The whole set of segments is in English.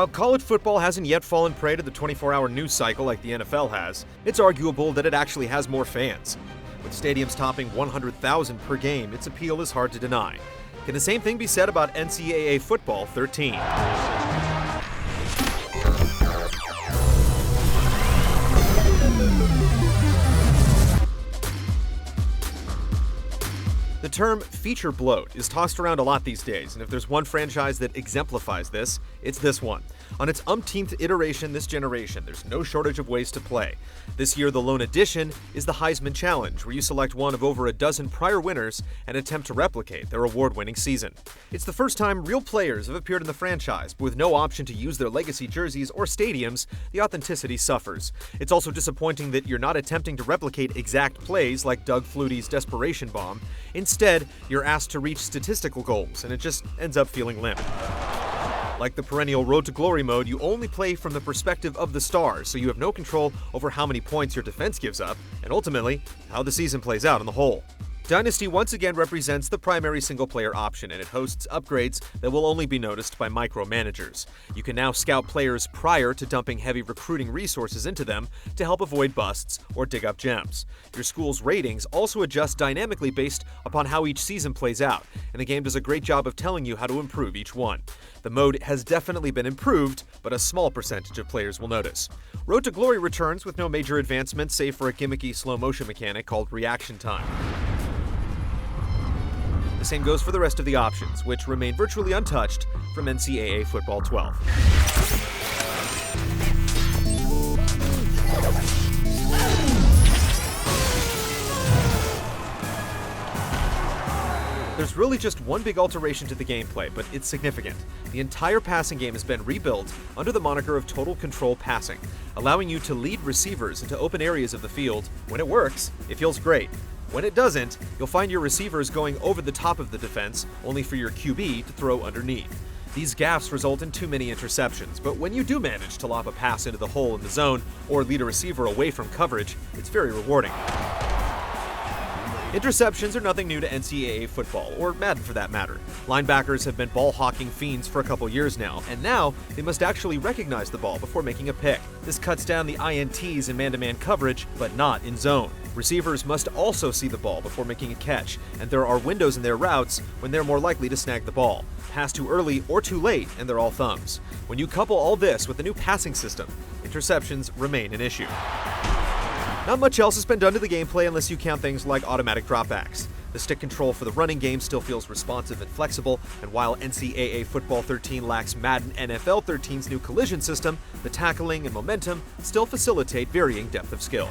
While college football hasn't yet fallen prey to the 24-hour news cycle like the NFL has, it's arguable that it actually has more fans. With stadiums topping 100,000 per game, its appeal is hard to deny. Can the same thing be said about NCAA Football 13? The term feature bloat is tossed around a lot these days, and if there's one franchise that exemplifies this, it's this one. On its umpteenth iteration this generation, there's no shortage of ways to play. This year, the lone addition is the Heisman Challenge, where you select one of over a dozen prior winners and attempt to replicate their award-winning season. It's the first time real players have appeared in the franchise, but with no option to use their legacy jerseys or stadiums, the authenticity suffers. It's also disappointing that you're not attempting to replicate exact plays like Doug Flutie's desperation bomb. Instead, you're asked to reach statistical goals, and it just ends up feeling limp. Like the perennial Road to Glory mode, you only play from the perspective of the stars, so you have no control over how many points your defense gives up, and ultimately, how the season plays out on the whole. Dynasty once again represents the primary single-player option, and it hosts upgrades that will only be noticed by micromanagers. You can now scout players prior to dumping heavy recruiting resources into them to help avoid busts or dig up gems. Your school's ratings also adjust dynamically based upon how each season plays out, and the game does a great job of telling you how to improve each one. The mode has definitely been improved, but a small percentage of players will notice. Road to Glory returns with no major advancements save for a gimmicky slow-motion mechanic called reaction time. The same goes for the rest of the options, which remain virtually untouched from NCAA Football 12. There's really just one big alteration to the gameplay, but it's significant. The entire passing game has been rebuilt under the moniker of Total Control Passing, allowing you to lead receivers into open areas of the field. When it works, it feels great. When it doesn't, you'll find your receivers going over the top of the defense, only for your QB to throw underneath. These gaffes result in too many interceptions, but when you do manage to lob a pass into the hole in the zone or lead a receiver away from coverage, it's very rewarding. Interceptions are nothing new to NCAA football, or Madden for that matter. Linebackers have been ball-hawking fiends for a couple years now, and now they must actually recognize the ball before making a pick. This cuts down the INTs in man-to-man coverage, but not in zone. Receivers must also see the ball before making a catch, and there are windows in their routes when they're more likely to snag the ball. Pass too early or too late, and they're all thumbs. When you couple all this with the new passing system, interceptions remain an issue. Not much else has been done to the gameplay unless you count things like automatic dropbacks. The stick control for the running game still feels responsive and flexible, and while NCAA Football 13 lacks Madden NFL 13's new collision system, the tackling and momentum still facilitate varying depth of skill.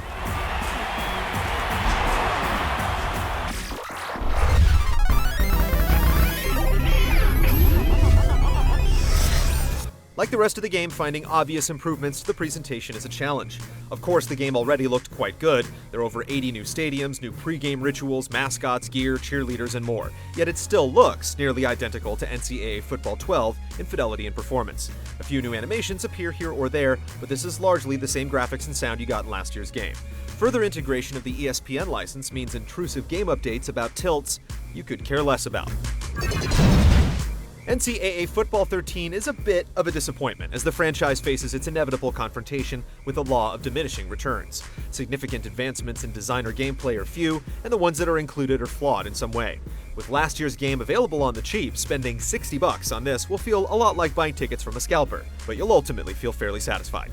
Like the rest of the game, finding obvious improvements to the presentation is a challenge. Of course, the game already looked quite good. There are over 80 new stadiums, new pre-game rituals, mascots, gear, cheerleaders, and more. Yet it still looks nearly identical to NCAA Football 12 in fidelity and performance. A few new animations appear here or there, but this is largely the same graphics and sound you got in last year's game. Further integration of the ESPN license means intrusive game updates about tilts you could care less about. NCAA Football 13 is a bit of a disappointment as the franchise faces its inevitable confrontation with the law of diminishing returns. Significant advancements in design or gameplay are few, and the ones that are included are flawed in some way. With last year's game available on the cheap, spending $60 on this will feel a lot like buying tickets from a scalper, but you'll ultimately feel fairly satisfied.